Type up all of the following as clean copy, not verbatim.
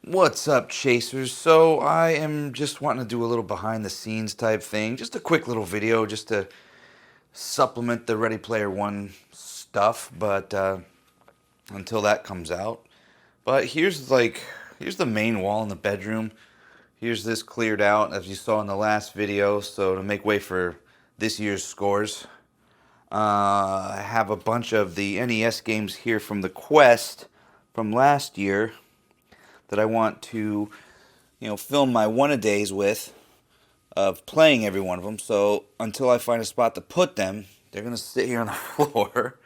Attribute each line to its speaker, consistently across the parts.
Speaker 1: What's up, Chasers? So I am just wanting to do a little behind the scenes type thing. Just a quick little video just to supplement the Ready Player One stuff, but until that comes out. But here's the main wall in the bedroom. Here's this cleared out as you saw in the last video, so to make way for this year's scores. I have a bunch of the NES games here from the Quest from last year that I want to, film my one-a-days with, of playing every one of them. So until I find a spot to put them, they're going to sit here on the floor.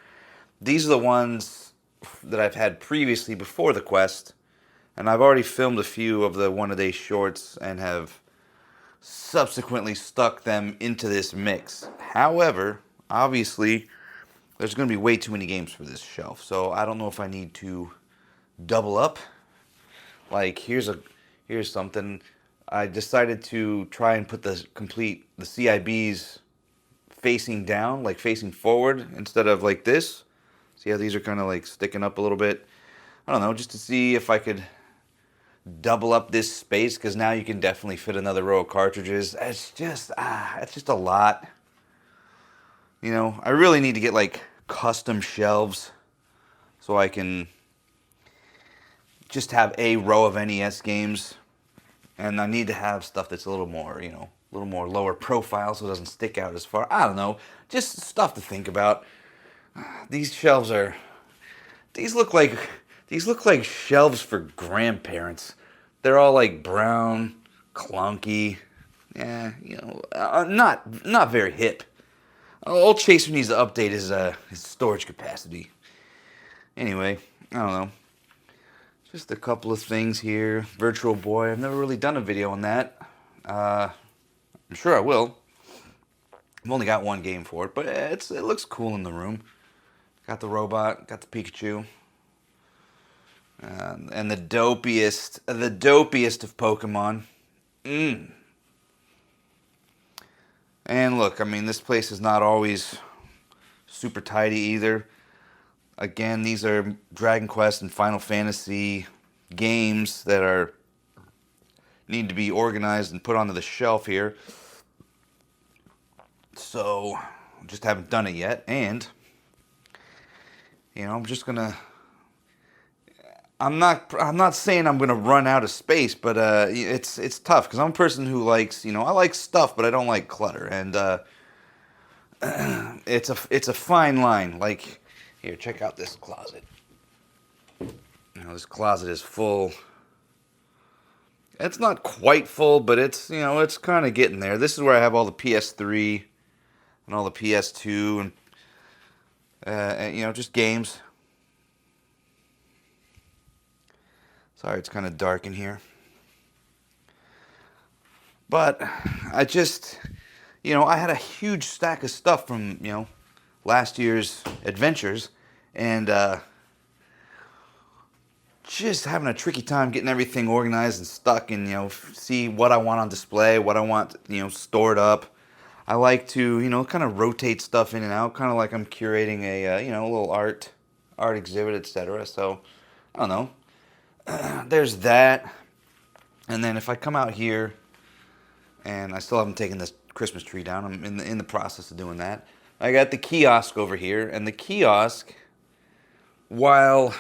Speaker 1: These are the ones that I've had previously before the Quest, and I've already filmed a few of the one-a-day shorts and have subsequently stuck them into this mix. However, obviously, there's going to be way too many games for this shelf, so I don't know if I need to double up. Like, here's something. I decided to try and put the CIBs facing down, like facing forward, instead of like this. See how these are kind of like sticking up a little bit? I don't know, just to see if I could double up this space, because now you can definitely fit another row of cartridges. It's just a lot. I really need to get like custom shelves so I can just have a row of NES games, and I need to have stuff that's a little more, a little more lower profile so it doesn't stick out as far. I don't know, just stuff to think about. These shelves are, these look like shelves for grandparents. They're all like brown, clunky, not very hip. Old Chaser needs to update his storage capacity. Anyway, I don't know. Just a couple of things here. Virtual Boy. I've never really done a video on that. I'm sure I will. I've only got one game for it, but it looks cool in the room. Got the robot. Got the Pikachu. And the dopiest of Pokemon. And look, I mean, this place is not always super tidy either. Again, these are Dragon Quest and Final Fantasy games that need to be organized and put onto the shelf here. So, just haven't done it yet, and I'm just gonna. I'm not saying I'm gonna run out of space, but it's tough because I'm a person who likes, I like stuff, but I don't like clutter, and it's a fine line. Like, here, check out this closet. This closet is full. It's not quite full, but it's kind of getting there. This is where I have all the PS3 and all the PS2 and just games. Sorry, it's kind of dark in here. But I just, I had a huge stack of stuff from, last year's adventures, and just having a tricky time getting everything organized and stuck, and see what I want on display, what I want stored up. I like to kind of rotate stuff in and out, kind of like I'm curating a a little art exhibit, etc. So I don't know. There's that, and then if I come out here, and I still haven't taken this Christmas tree down. I'm in the process of doing that. I got the kiosk over here, and the kiosk, while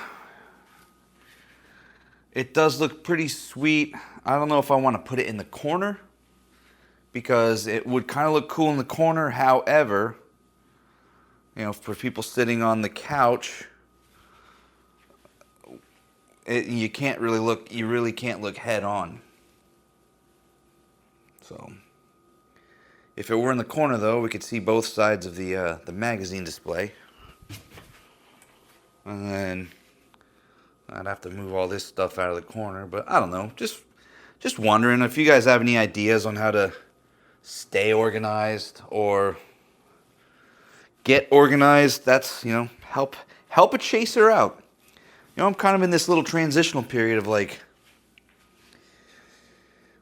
Speaker 1: it does look pretty sweet, I don't know if I want to put it in the corner, because it would kind of look cool in the corner. However, for people sitting on the couch, you really can't look head on. So, if it were in the corner, though, we could see both sides of the magazine display. And then I'd have to move all this stuff out of the corner. But I don't know. Just wondering if you guys have any ideas on how to stay organized or get organized. That's, help a chaser out. I'm kind of in this little transitional period of like,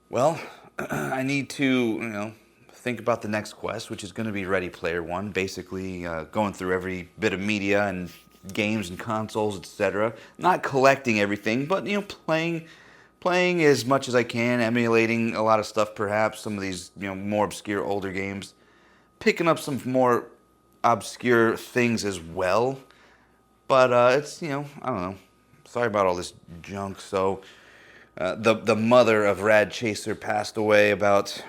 Speaker 1: well, I need to, think about the next quest, which is going to be Ready Player One. Basically, going through every bit of media and games and consoles, etc. Not collecting everything, but playing playing as much as I can, emulating a lot of stuff perhaps, some of these, more obscure older games. Picking up some more obscure things as well. But it's, I don't know. Sorry about all this junk. So the mother of Rad Chaser passed away about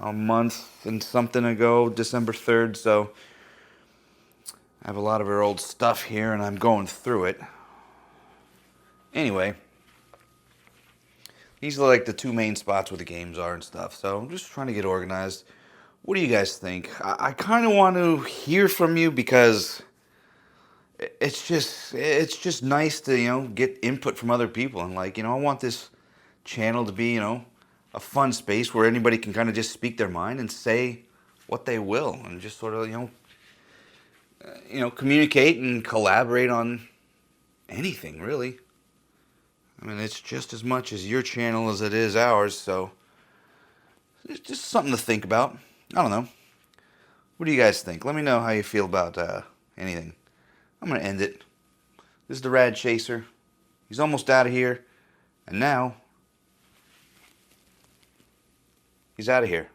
Speaker 1: a month and something ago, December 3rd. So I have a lot of her old stuff here and I'm going through it. Anyway, these are like the two main spots where the games are and stuff. So I'm just trying to get organized. What do you guys think? I kind of want to hear from you because it's just nice to, get input from other people. And like, I want this channel to be, a fun space where anybody can kind of just speak their mind and say what they will and just sort of, communicate and collaborate on anything, really. I mean, it's just as much as your channel as it is ours, so it's just something to think about. I don't know. What do you guys think? Let me know how you feel about anything. I'm going to end it. This is the Rad Chaser. He's almost out of here. And now, he's out of here.